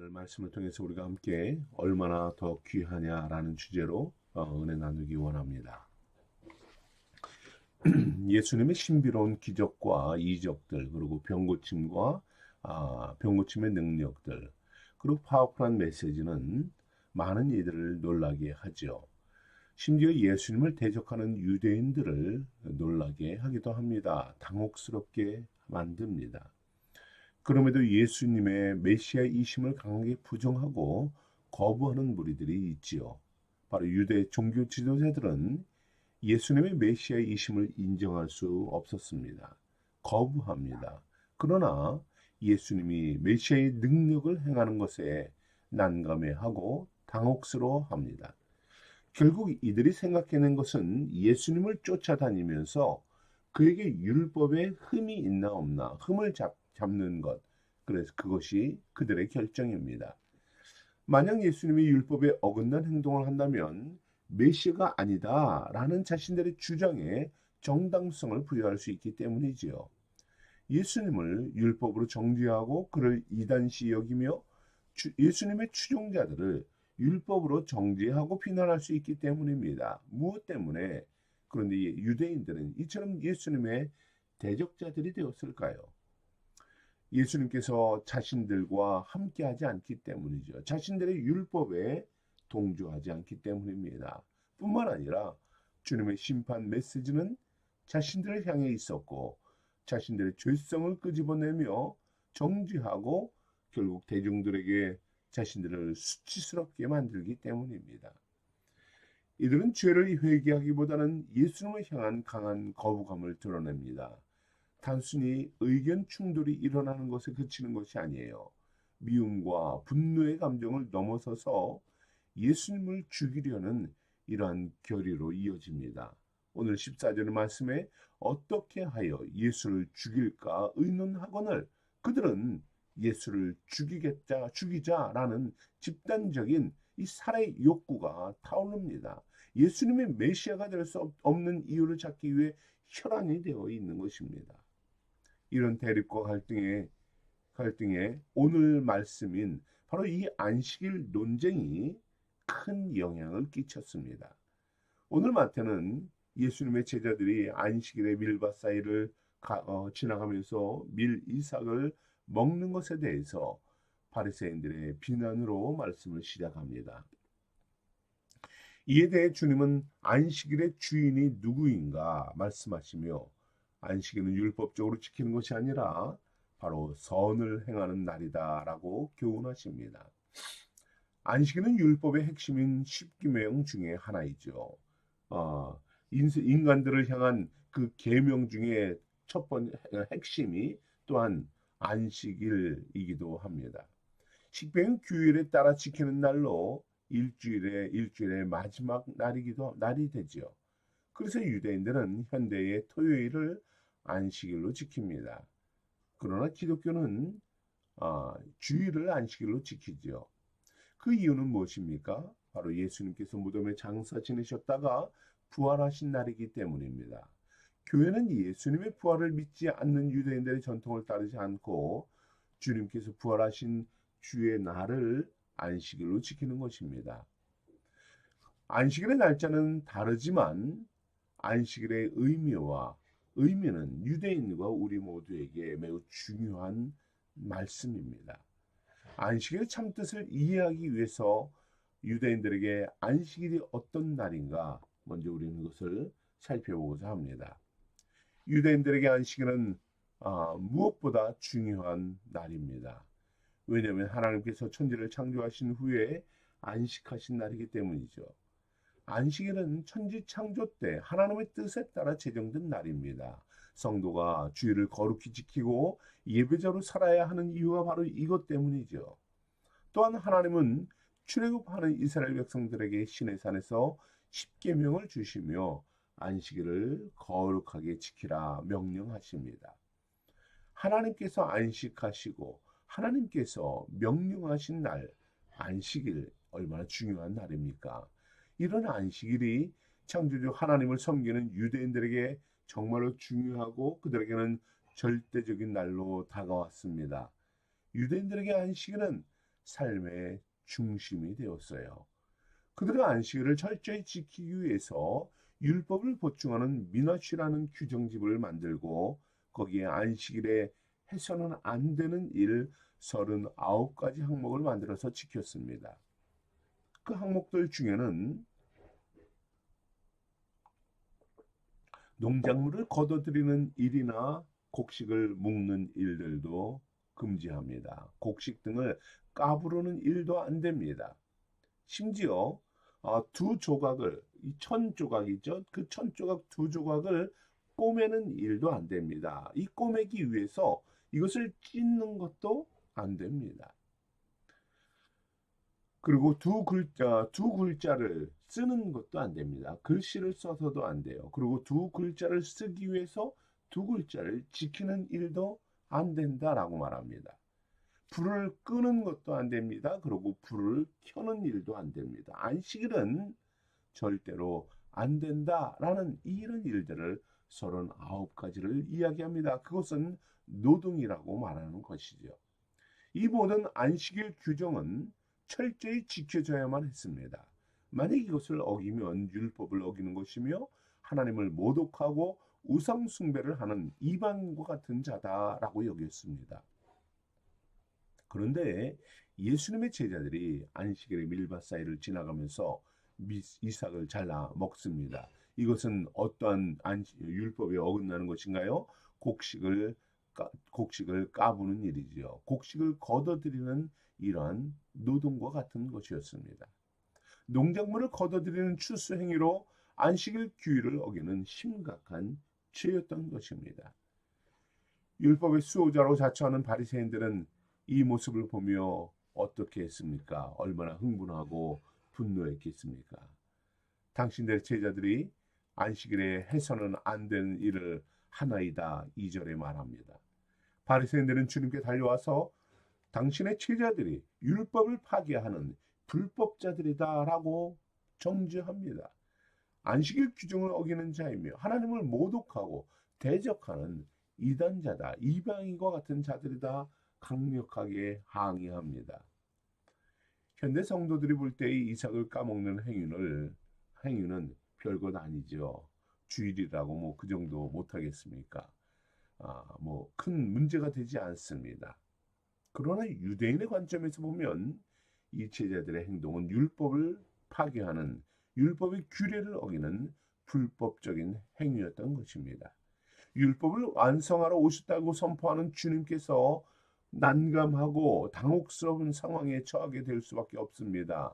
오늘 말씀을 통해서 우리가 함께 얼마나 더 귀하냐라는 주제로 은혜 나누기 원합니다. 예수님의 신비로운 기적과 이적들, 그리고 병 고침의 능력들, 그리고 파워풀한 메시지는 많은 이들을 놀라게 하죠. 심지어 예수님을 대적하는 유대인들을 놀라게 하기도 합니다. 당혹스럽게 만듭니다. 그럼에도 예수님의 메시아이심을 강하게 부정하고 거부하는 무리들이 있지요. 바로 유대 종교 지도자들은 예수님의 메시아이심을 인정할 수 없었습니다. 거부합니다. 그러나 예수님이 메시아의 능력을 행하는 것에 난감해하고 당혹스러워합니다. 결국 이들이 생각해낸 것은 예수님을 쫓아다니면서 그에게 율법에 흠이 있나 없나 흠을 잡는 것. 그래서 그것이 그들의 결정입니다. 만약 예수님이 율법에 어긋난 행동을 한다면 메시아가 아니다라는 자신들의 주장에 정당성을 부여할 수 있기 때문이지요. 예수님을 율법으로 정죄하고 그를 이단시 여기며 예수님의 추종자들을 율법으로 정죄하고 비난할 수 있기 때문입니다. 무엇 때문에? 그런데 유대인들은 이처럼 예수님의 대적자들이 되었을까요? 예수님께서 자신들과 함께하지 않기 때문이죠. 자신들의 율법에 동조하지 않기 때문입니다. 뿐만 아니라 주님의 심판 메시지는 자신들을 향해 있었고 자신들의 죄성을 끄집어내며 정죄하고 결국 대중들에게 자신들을 수치스럽게 만들기 때문입니다. 이들은 죄를 회개하기보다는 예수님을 향한 강한 거부감을 드러냅니다. 단순히 의견 충돌이 일어나는 것에 그치는 것이 아니에요. 미움과 분노의 감정을 넘어서서 예수님을 죽이려는 이러한 결의로 이어집니다. 오늘 14절 말씀에 어떻게 하여 예수를 죽일까 의논하거늘 그들은 예수를 죽이자라는 집단적인 이 살해 욕구가 타오릅니다. 예수님의 메시아가 될 수 없는 이유를 찾기 위해 혈안이 되어 있는 것입니다. 이런 대립과 갈등에 오늘 말씀인 바로 이 안식일 논쟁이 큰 영향을 끼쳤습니다. 오늘 마태는 예수님의 제자들이 안식일의 밀밭 사이를 지나가면서 밀 이삭을 먹는 것에 대해서 바리새인들의 비난으로 말씀을 시작합니다. 이에 대해 주님은 안식일의 주인이 누구인가 말씀하시며 안식일은 율법적으로 지키는 것이 아니라 바로 선을 행하는 날이다라고 교훈하십니다. 안식일은 율법의 핵심인 십계명 중에 하나이죠. 인간들을 향한 그 계명 중에 첫 번째 핵심이 또한 안식일이기도 합니다. 십계명 규율에 따라 지키는 날로 일주일의 마지막 날이 되지요. 그래서 유대인들은 현대의 토요일을 안식일로 지킵니다. 그러나 기독교는 주일을 안식일로 지키지요. 그 이유는 무엇입니까? 바로 예수님께서 무덤에 장사 지내셨다가 부활하신 날이기 때문입니다. 교회는 예수님의 부활을 믿지 않는 유대인들의 전통을 따르지 않고 주님께서 부활하신 주의 날을 안식일로 지키는 것입니다. 안식일의 날짜는 다르지만 안식일의 의미는 유대인과 우리 모두에게 매우 중요한 말씀입니다. 안식일의 참뜻을 이해하기 위해서 유대인들에게 안식일이 어떤 날인가 먼저 우리는 그것을 살펴보고자 합니다. 유대인들에게 안식일은 무엇보다 중요한 날입니다. 왜냐하면 하나님께서 천지를 창조하신 후에 안식하신 날이기 때문이죠. 안식일은 천지 창조 때 하나님의 뜻에 따라 제정된 날입니다. 성도가 주일을 거룩히 지키고 예배자로 살아야 하는 이유가 바로 이것 때문이죠. 또한 하나님은 출애굽하는 이스라엘 백성들에게 시내산에서 십계명을 주시며 안식일을 거룩하게 지키라 명령하십니다. 하나님께서 안식하시고 하나님께서 명령하신 날 안식일 얼마나 중요한 날입니까? 이런 안식일이 창조주 하나님을 섬기는 유대인들에게 정말로 중요하고 그들에게는 절대적인 날로 다가왔습니다. 유대인들에게 안식일은 삶의 중심이 되었어요. 그들은 안식일을 철저히 지키기 위해서 율법을 보충하는 민화취라는 규정집을 만들고 거기에 안식일에 해서는 안 되는 일 39가지 항목을 만들어서 지켰습니다. 그 항목들 중에는 농작물을 걷어들이는 일이나 곡식을 묶는 일들도 금지합니다. 곡식 등을 까부르는 일도 안 됩니다. 심지어 두 조각을, 이 1000조각이죠. 그 1000조각 두 조각을 꼬매는 일도 안 됩니다. 이 꼬매기 위해서 이것을 찢는 것도 안 됩니다. 그리고 두 글자를 쓰는 것도 안 됩니다. 글씨를 써서도 안 돼요. 그리고 두 글자를 쓰기 위해서 두 글자를 지키는 일도 안 된다라고 말합니다. 불을 끄는 것도 안 됩니다. 그리고 불을 켜는 일도 안 됩니다. 안식일은 절대로 안 된다라는 이런 일들을 39가지를 이야기합니다. 그것은 노동이라고 말하는 것이죠. 이 모든 안식일 규정은 철저히 지켜져야만 했습니다. 만약 이것을 어기면 율법을 어기는 것이며 하나님을 모독하고 우상 숭배를 하는 이방인과 같은 자다라고 여겼습니다. 그런데 예수님의 제자들이 안식일의 밀밭 사이를 지나가면서 이삭을 잘라 먹습니다. 이것은 어떠한 율법에 어긋나는 것인가요? 곡식을 까부는 일이지요. 곡식을 걷어들이는 이러한 노동과 같은 것이었습니다. 농작물을 걷어들이는 추수 행위로 안식일 규율을 어기는 심각한 죄였던 것입니다. 율법의 수호자로 자처하는 바리새인들은 이 모습을 보며 어떻게 했습니까? 얼마나 흥분하고 분노했겠습니까? 당신들의 제자들이 안식일에 해서는 안 되는 일을 하나이다 2절에 말합니다. 바리새인들은 주님께 달려와서 당신의 제자들이 율법을 파괴하는 불법자들이다라고 정죄합니다. 안식일 규정을 어기는 자이며 하나님을 모독하고 대적하는 이단자다, 이방인과 같은 자들이다 강력하게 항의합니다. 현대 성도들이 볼 때의 이삭을 까먹는 행위는 별것 아니죠. 주일이라고 그 정도 못하겠습니까? 큰 문제가 되지 않습니다. 그러나 유대인의 관점에서 보면 이 제자들의 행동은 율법을 파괴하는 율법의 규례를 어기는 불법적인 행위였던 것입니다. 율법을 완성하러 오셨다고 선포하는 주님께서 난감하고 당혹스러운 상황에 처하게 될 수밖에 없습니다.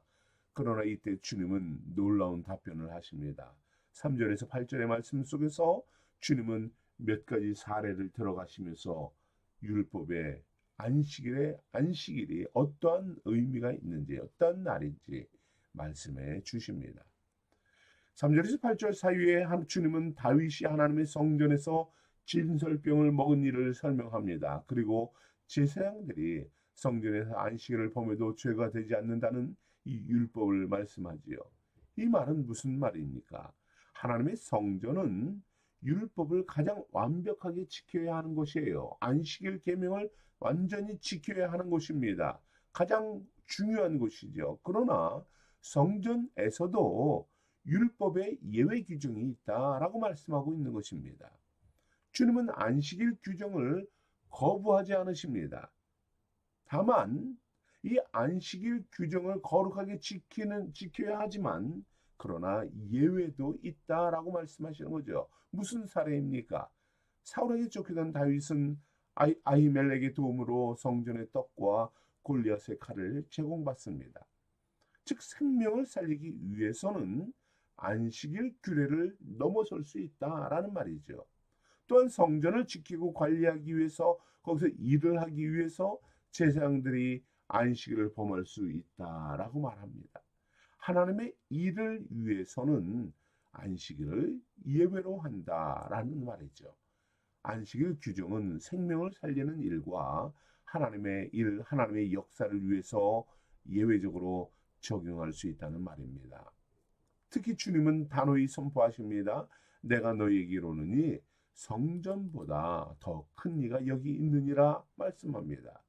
그러나 이때 주님은 놀라운 답변을 하십니다. 3절에서 8절의 말씀 속에서 주님은 몇 가지 사례를 들어가시면서 율법의 안식일이 어떠한 의미가 있는지, 어떠한 날인지 말씀해 주십니다. 3절에서 8절 사이에 주님은 다윗이 하나님의 성전에서 진설병을 먹은 일을 설명합니다. 그리고 제사장들이 성전에서 안식일을 범해도 죄가 되지 않는다는 이 율법을 말씀하지요. 이 말은 무슨 말입니까? 하나님의 성전은 율법을 가장 완벽하게 지켜야 하는 것이에요. 안식일 계명을 완전히 지켜야 하는 것입니다. 가장 중요한 것이죠. 그러나 성전에서도 율법의 예외 규정이 있다라고 말씀하고 있는 것입니다. 주님은 안식일 규정을 거부하지 않으십니다. 다만 이 안식일 규정을 거룩하게 지켜야 하지만 그러나 예외도 있다라고 말씀하시는 거죠. 무슨 사례입니까? 사울에게 쫓기던 다윗은 아히멜렉의 도움으로 성전의 떡과 골리앗의 칼을 제공받습니다. 즉 생명을 살리기 위해서는 안식일 규례를 넘어설 수 있다라는 말이죠. 또한 성전을 지키고 관리하기 위해서 거기서 일을 하기 위해서 제사장들이 안식일을 범할 수 있다라고 말합니다. 하나님의 일을 위해서는 안식일을 예외로 한다라는 말이죠. 안식일 규정은 생명을 살리는 일과 하나님의 일, 하나님의 역사를 위해서 예외적으로 적용할 수 있다는 말입니다. 특히 주님은 단호히 선포하십니다. 내가 너희에게 이르노니 성전보다 더 큰 이가 여기 있느니라 말씀합니다.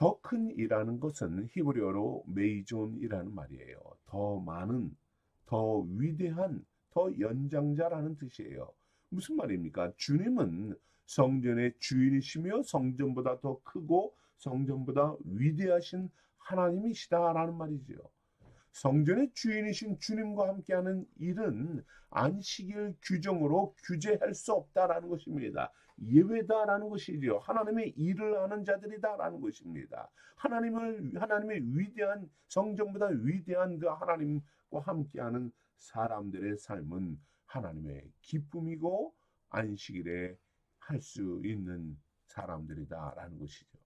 더 큰 이라는 것은 히브리어로 메이존이라는 말이에요. 더 많은, 더 위대한, 더 연장자라는 뜻이에요. 무슨 말입니까? 주님은 성전의 주인이시며 성전보다 더 크고 성전보다 위대하신 하나님이시다라는 말이죠. 성전의 주인이신 주님과 함께하는 일은 안식일 규정으로 규제할 수 없다라는 것입니다. 예외다라는 것이죠. 하나님의 일을 하는 자들이다라는 것입니다. 하나님의 위대한 성전보다 위대한 그 하나님과 함께하는 사람들의 삶은 하나님의 기쁨이고 안식일에 할 수 있는 사람들이다라는 것이죠.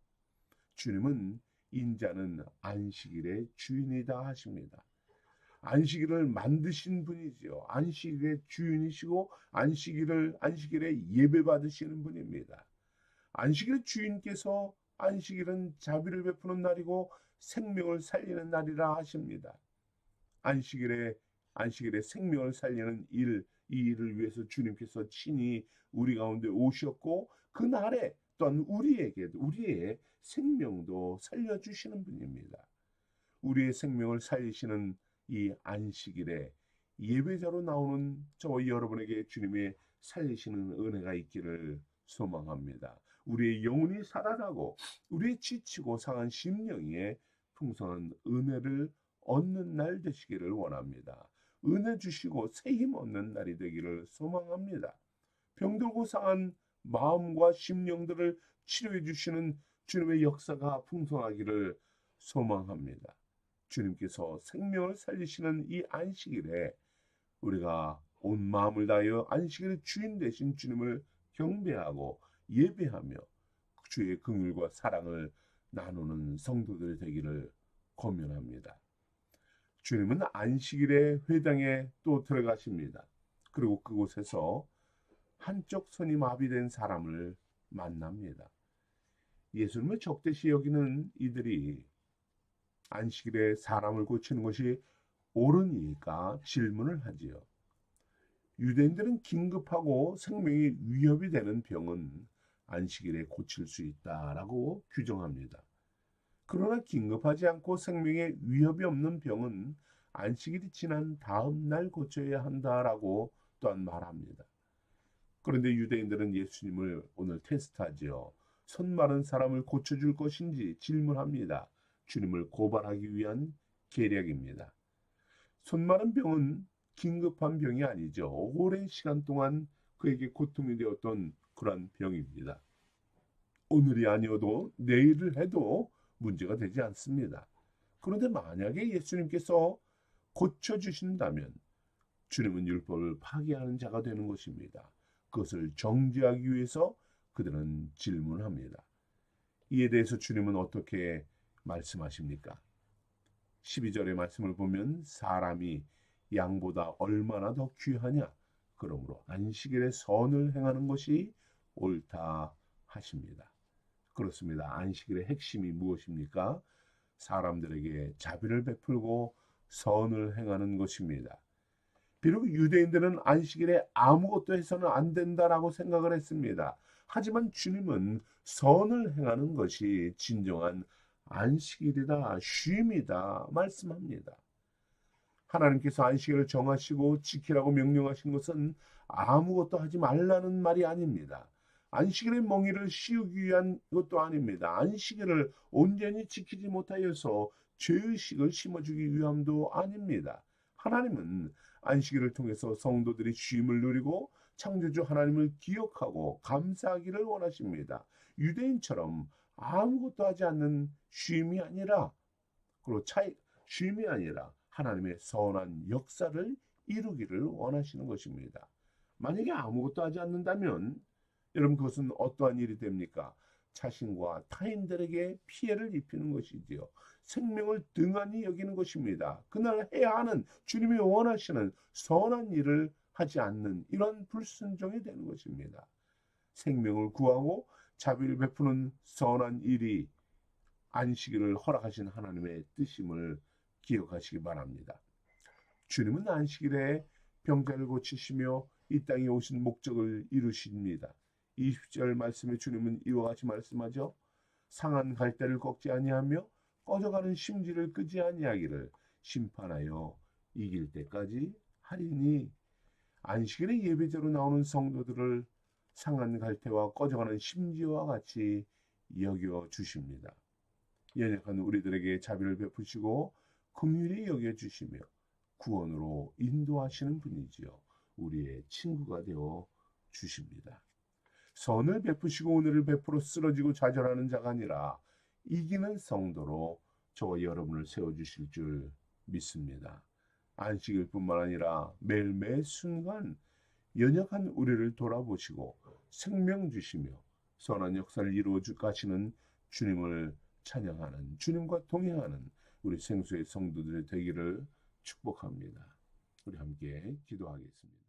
주님은 인자는 안식일의 주인이다 하십니다. 안식일을 만드신 분이지요. 안식일의 주인이시고 안식일에 예배 받으시는 분입니다. 안식일의 주인께서 안식일은 자비를 베푸는 날이고 생명을 살리는 날이라 하십니다. 안식일에 생명을 살리는 일, 이 일을 위해서 주님께서 친히 우리 가운데 오셨고 그 날에 또한 우리의 생명도 살려주시는 분입니다. 우리의 생명을 살리시는 이 안식일에 예배자로 나오는 저와 여러분에게 주님의 살리시는 은혜가 있기를 소망합니다. 우리의 영혼이 살아나고 우리의 지치고 상한 심령에 풍성한 은혜를 얻는 날 되시기를 원합니다. 은혜 주시고 새 힘 얻는 날이 되기를 소망합니다. 병들고 상한 마음과 심령들을 치료해 주시는 주님의 역사가 풍성하기를 소망합니다. 주님께서 생명을 살리시는 이 안식일에 우리가 온 마음을 다하여 안식일의 주인 되신 주님을 경배하고 예배하며 주의 긍휼과 사랑을 나누는 성도들 되기를 권면합니다. 주님은 안식일에 회당에 또 들어가십니다. 그리고 그곳에서 한쪽 손이 마비된 사람을 만납니다. 예수님을 적대시 여기는 이들이 안식일에 사람을 고치는 것이 옳으니까 질문을 하지요. 유대인들은 긴급하고 생명이 위협이 되는 병은 안식일에 고칠 수 있다라고 규정합니다. 그러나 긴급하지 않고 생명에 위협이 없는 병은 안식일이 지난 다음 날 고쳐야 한다라고 또한 말합니다. 그런데 유대인들은 예수님을 오늘 테스트하지요. 손 마른 사람을 고쳐줄 것인지 질문합니다. 주님을 고발하기 위한 계략입니다. 손 마른 병은 긴급한 병이 아니죠. 오랜 시간 동안 그에게 고통이 되었던 그러한 병입니다. 오늘이 아니어도 내일을 해도 문제가 되지 않습니다. 그런데 만약에 예수님께서 고쳐주신다면 주님은 율법을 파기하는 자가 되는 것입니다. 그것을 정죄하기 위해서 그들은 질문합니다. 이에 대해서 주님은 어떻게 말씀하십니까? 12절의 말씀을 보면 사람이 양보다 얼마나 더 귀하냐? 그러므로 안식일에 선을 행하는 것이 옳다 하십니다. 그렇습니다. 안식일의 핵심이 무엇입니까? 사람들에게 자비를 베풀고 선을 행하는 것입니다. 비록 유대인들은 안식일에 아무것도 해서는 안 된다라고 생각을 했습니다. 하지만 주님은 선을 행하는 것이 진정한 안식일이다, 쉼이다 말씀합니다. 하나님께서 안식일을 정하시고 지키라고 명령하신 것은 아무것도 하지 말라는 말이 아닙니다. 안식일의 멍에를 씌우기 위한 것도 아닙니다. 안식일을 온전히 지키지 못하여서 죄의식을 심어주기 위함도 아닙니다. 하나님은 안식일을 통해서 성도들이 쉼을 누리고 창조주 하나님을 기억하고 감사하기를 원하십니다. 유대인처럼 아무것도 하지 않는 쉼이 아니라 쉼이 아니라 하나님의 선한 역사를 이루기를 원하시는 것입니다. 만약에 아무것도 하지 않는다면 여러분 그것은 어떠한 일이 됩니까? 자신과 타인들에게 피해를 입히는 것이지요. 생명을 등한히 여기는 것입니다. 그날 해야 하는 주님이 원하시는 선한 일을 하지 않는 이런 불순종이 되는 것입니다. 생명을 구하고 자비를 베푸는 선한 일이 안식일을 허락하신 하나님의 뜻임을 기억하시기 바랍니다. 주님은 안식일에 병자를 고치시며 이 땅에 오신 목적을 이루십니다. 20절 말씀에 주님은 이와 같이 말씀하죠. 상한 갈대를 꺾지 아니하며 꺼져가는 심지를 끄지 아니하기를 심판하여 이길 때까지 하리니. 안식일의 예배제로 나오는 성도들을 상한 갈대와 꺼져가는 심지와 같이 여겨 주십니다. 연약한 우리들에게 자비를 베푸시고 긍휼히 여겨 주시며 구원으로 인도하시는 분이지요. 우리의 친구가 되어 주십니다. 선을 베푸시고 은혜를 베풀어 쓰러지고 좌절하는 자가 아니라 이기는 성도로 저와 여러분을 세워주실 줄 믿습니다. 안식일뿐만 아니라 매일매일 순간 연약한 우리를 돌아보시고 생명 주시며 선한 역사를 이루어 가시는 주님을 찬양하는, 주님과 동행하는 우리 생수의 성도들이 되기를 축복합니다. 우리 함께 기도하겠습니다.